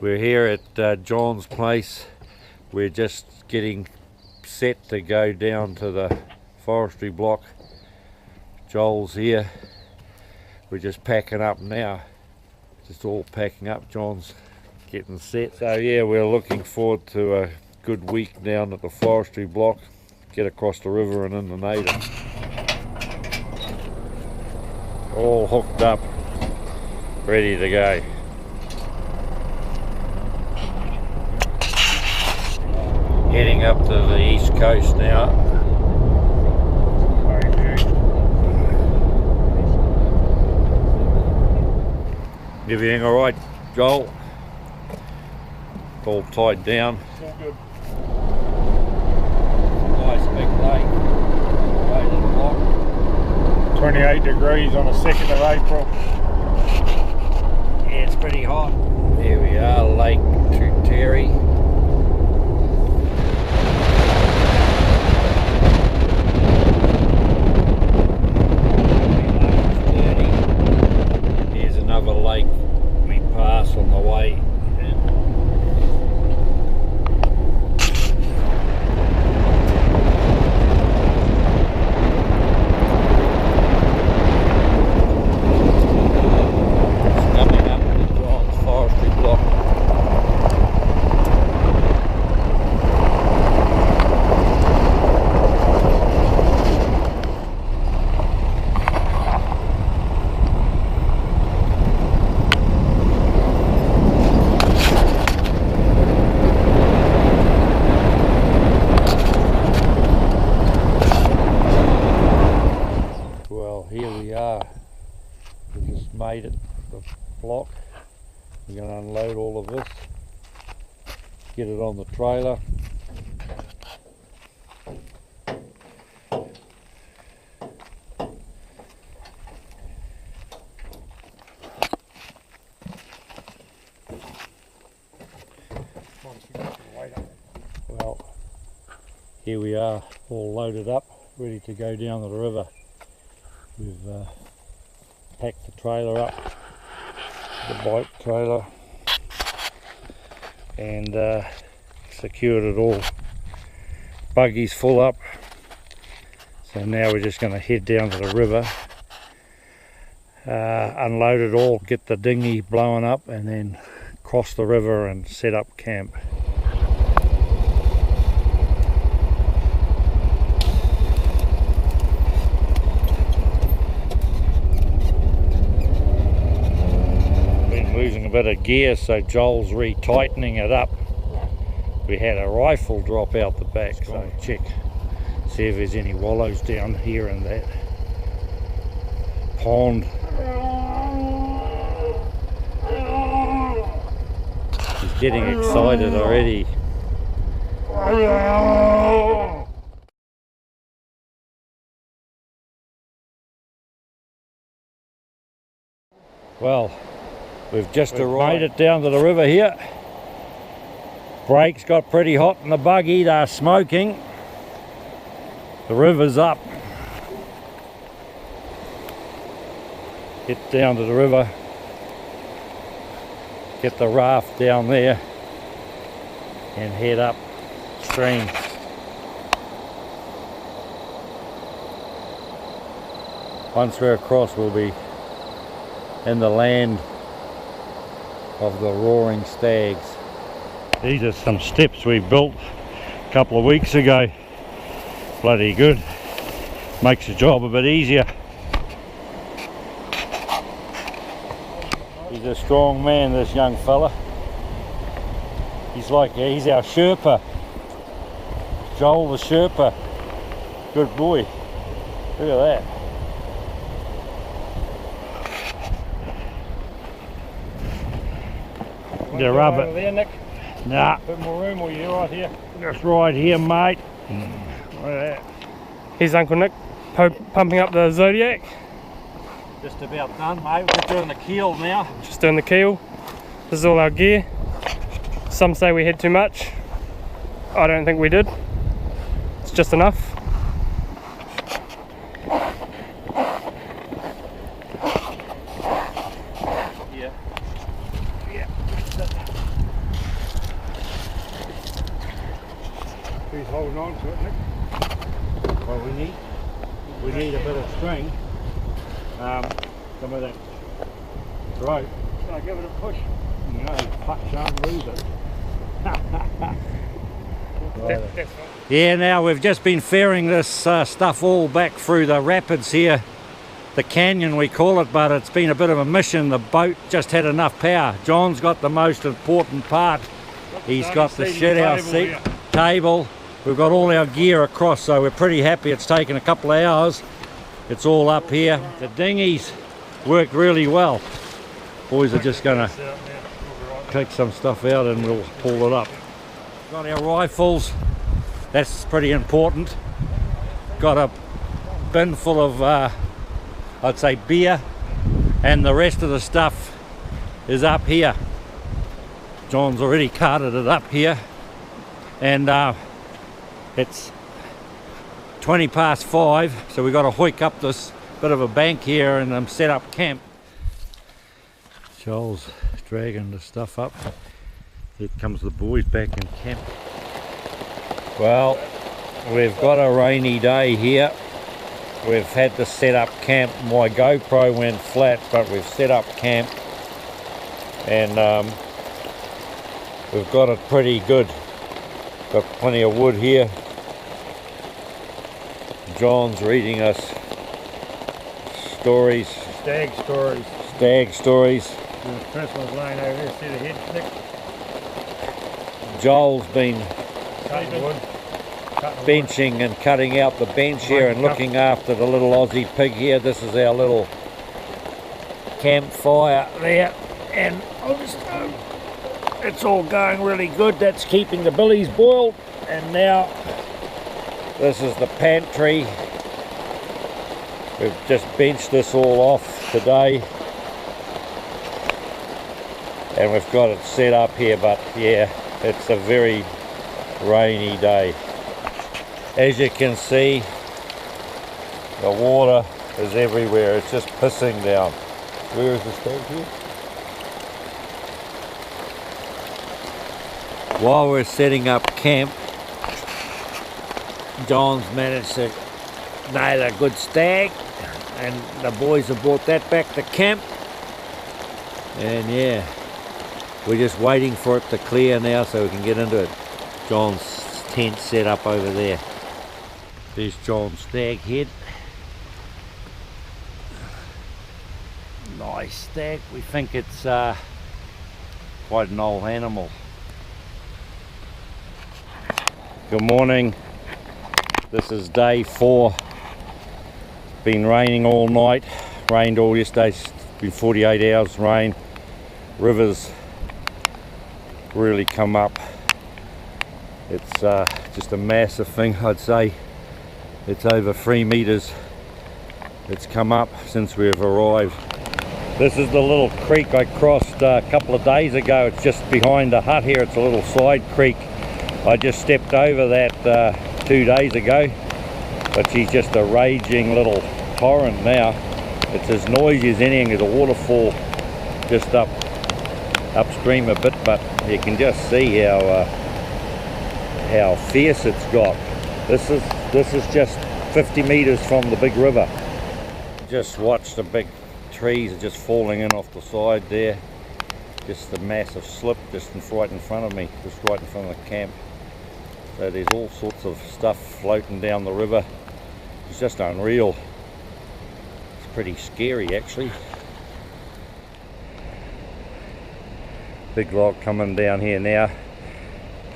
We're here at John's place. We're just getting set to go down to the forestry block. Joel's here. We're just packing up now. Just all packing up. John's getting set. So yeah, we're looking forward to a good week down at the forestry block. Get across the river and in the native. All hooked up, ready to go. Heading up to the east coast now. Everything all right, Joel? All tied down. All good. Nice big lake. Loaded block. 28 degrees on the 2nd of April. Yeah, it's pretty hot. Here we are, Lake Terry. Here's another lake we pass on the way. Here we are, we just made it, the block. We're going to unload all of this, get it on the trailer. Well, here we are, all loaded up, ready to go down to the river. We've packed the trailer up, the bike trailer, and secured it all. Buggy's full up, so now we're just going to head down to the river, unload it all, get the dinghy blowing up, and then cross the river and set up camp. Losing a bit of gear, so Joel's retightening it up. We had a rifle drop out the back, so check, see if there's any wallows down here in that pond. He's getting excited already. Well, we've just made it down to the river here. Brakes got pretty hot in the buggy, they're smoking. The river's up. Get down to the river. Get the raft down there and head up stream. Once we're across, we'll be in the land of the roaring stags. These are some steps we built a couple of weeks ago. Bloody good. Makes the job a bit easier. He's a strong man, this young fella. He's our Sherpa. Joel the Sherpa. Good boy. Look at that. The rubber there, Nick. Nah. A bit more room, or you right here? Just right here, mate. Look at that. Here's Uncle Nick pumping up the Zodiac. Just about done, mate. We're doing the keel now. Just doing the keel. This is all our gear. Some say we had too much. I don't think we did. It's just enough. on to it, Nick. Well, we need a bit of string. Some of that rope. So give it a push. No, fuck, shan't lose it. That's Yeah, now we've just been ferrying this stuff all back through the rapids here, the canyon we call it, but it's been a bit of a mission. The boat just had enough power. John's got the most important part. He's got the shed house seat table. We've got all our gear across, so we're pretty happy. It's taken a couple of hours. It's all up here. The dinghies work really well. Boys are just going to take some stuff out and we'll pull it up. Got our rifles. That's pretty important. Got a bin full of, I'd say, beer, and the rest of the stuff is up here. John's already carted it up here, and it's 20 past 5, so we've got to hoik up this bit of a bank here and set up camp. Joel's dragging the stuff up. Here comes the boys back in camp. Well, we've got a rainy day here. We've had to set up camp. My GoPro went flat, but we've set up camp, and we've got it pretty good. Got plenty of wood here. John's reading us stories. stag stories. Stag stories. The first one's laying over there, see the head, Nick? Joel's been Cutting wood. benching and cutting out the bench here and looking after the little Aussie pig here. This is our little campfire there, and it's all going really good. That's keeping the billies boiled, and now this is the pantry. We've just benched this all off today, and we've got it set up here, but yeah, it's a very rainy day. As you can see, the water is everywhere. It's just pissing down. Where is the stag here? While we're setting up camp, John's managed to nail a good stag, and the boys have brought that back to camp. And yeah, we're just waiting for it to clear now so we can get into it. John's tent set up over there. There's John's stag head. Nice stag. We think it's quite an old animal. Good morning. This is day 4. Been raining all night. Rained all yesterday. It's been 48 hours rain. Rivers really come up. It's just a massive thing, I'd say. It's over 3 meters. It's come up since we've arrived. This is the little creek I crossed a couple of days ago. It's just behind the hut here. It's a little side creek. I just stepped over that 2 days ago, but she's just a raging little torrent now. It's as noisy as anything. There's a waterfall just upstream a bit, but you can just see how fierce it's got. This is just 50 meters from the big river. Just watch the big trees are just falling in off the side there. Just a massive slip just right in front of me, just right in front of the camp. So there's all sorts of stuff floating down the river. It's just unreal. It's pretty scary actually. Big log coming down here now.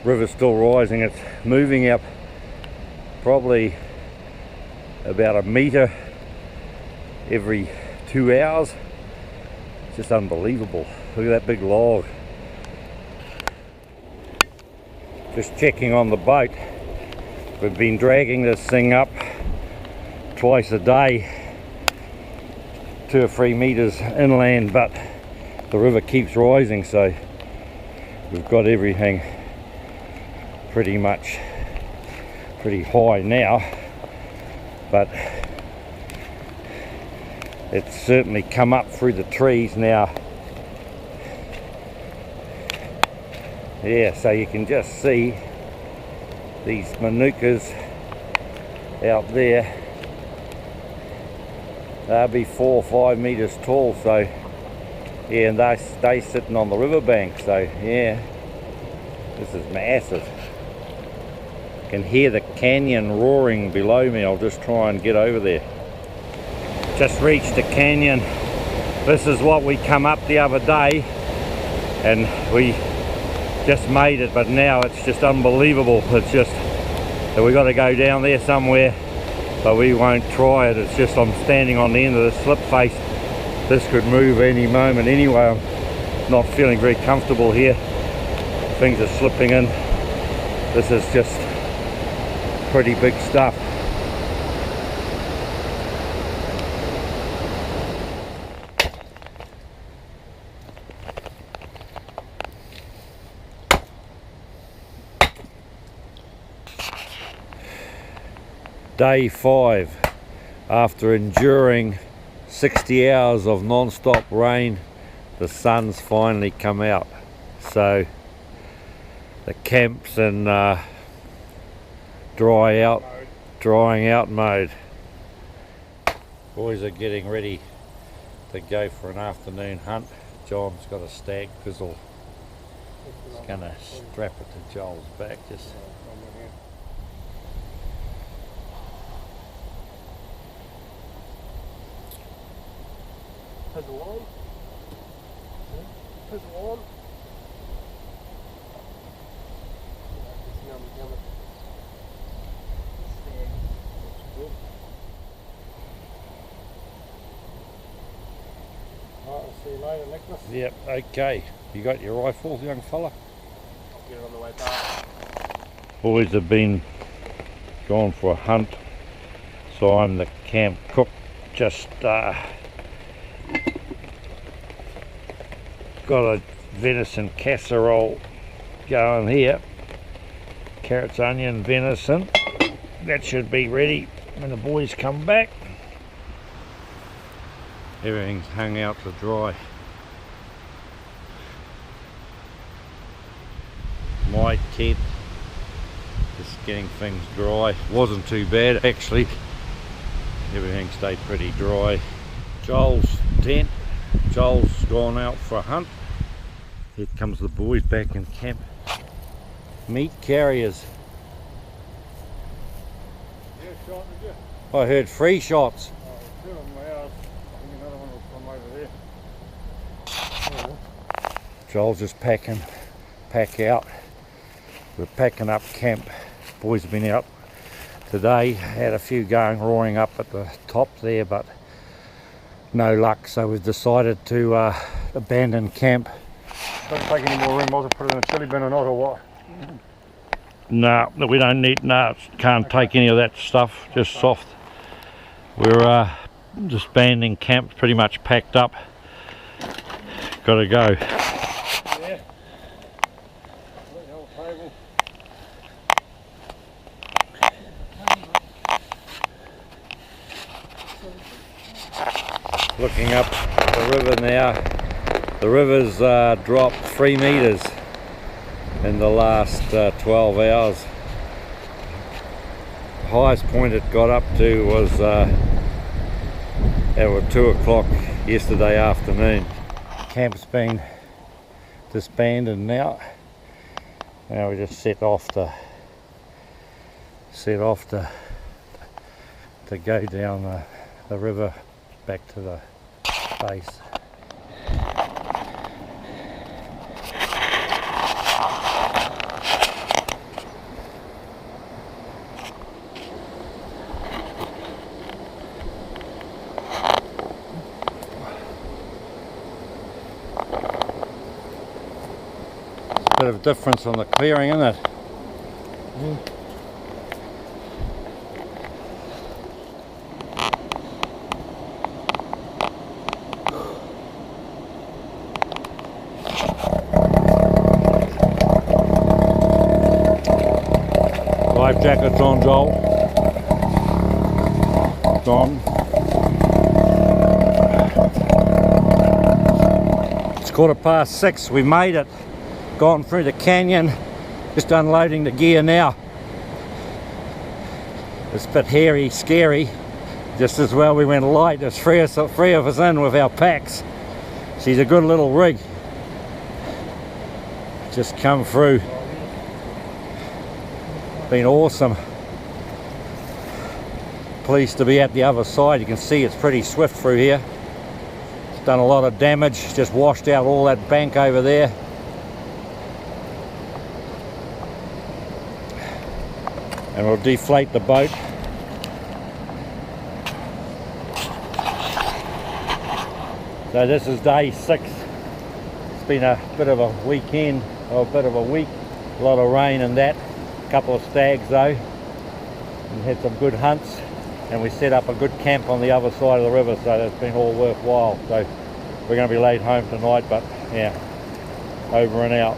River's still rising. It's moving up probably about a meter every 2 hours. It's just unbelievable. Look at that big log. Just checking on the boat. We've been dragging this thing up twice a day, 2 or 3 meters inland, but the river keeps rising, so we've got everything pretty much pretty high now, but it's certainly come up through the trees now. Yeah, so you can just see these manukas out there. They'll be 4 or 5 meters tall, so yeah, and they sitting on the riverbank, so yeah, this is massive. I can hear the canyon roaring below me. I'll just try and get over there. Just reached the canyon. This is what we come up the other day, and we just made it, but now it's just unbelievable. It's just that we got to go down there somewhere, but we won't try it. It's just I'm standing on the end of the slip face. This could move any moment anyway. I'm not feeling very comfortable here. Things are slipping in. This is just pretty big stuff. Day 5, after enduring 60 hours of non-stop rain, the sun's finally come out. So the camp's in drying out mode. Boys are getting ready to go for an afternoon hunt. John's got a stag pizzle. He's going to strap it to Joel's back. Just pizzle on. Pizzle on. I'll see you later, Nicholas. yep, okay. You got your rifle, young fella? I'll get it on the way back. Boys have been gone for a hunt, so I'm the camp cook. Just got a venison casserole going here. Carrots, onion, venison. That should be ready when the boys come back. Everything's hung out to dry. My tent, just getting things dry. Wasn't too bad actually. Everything stayed pretty dry. Joel's tent. Joel's gone out for a hunt. Here comes the boys back in camp. Meat carriers. Yeah, shot, did you? I heard 3 shots. Oh, 2 of them were ours. I think another one will come over there. Joel's just pack out. We're packing up camp. Boys have been out today. Had a few going, roaring up at the top there, but no luck. So we've decided to abandon camp. Don't take any more room. I'll just put it in a chili bin or not, or what? No, we don't need. No, can't take any of that stuff. Just soft. We're disbanding camp. Pretty much packed up. Got to go. Yeah. Look, the whole table. Looking up the river now. The river's dropped 3 meters in the last 12 hours. The highest point it got up to was at 2 o'clock yesterday afternoon. Camp's been disbanded now. Now we just set off to go down the river back to the base. Bit of difference on the clearing, isn't it? Life jackets on, Joel. Don. It's 6:15. We made it. Gone through the canyon. Just unloading the gear now. It's a bit hairy, scary. Just as well we went light. There's three of us in with our packs. She's a good little rig. Just come through. Been awesome. Pleased to be at the other side. You can see it's pretty swift through here. It's done a lot of damage. Just washed out all that bank over there. And we'll deflate the boat. So this is day 6. It's been a bit of a weekend, or a bit of a week. A lot of rain and that. A couple of stags though. We had some good hunts, and we set up a good camp on the other side of the river, so that's been all worthwhile. So we're going to be late home tonight, but yeah, over and out.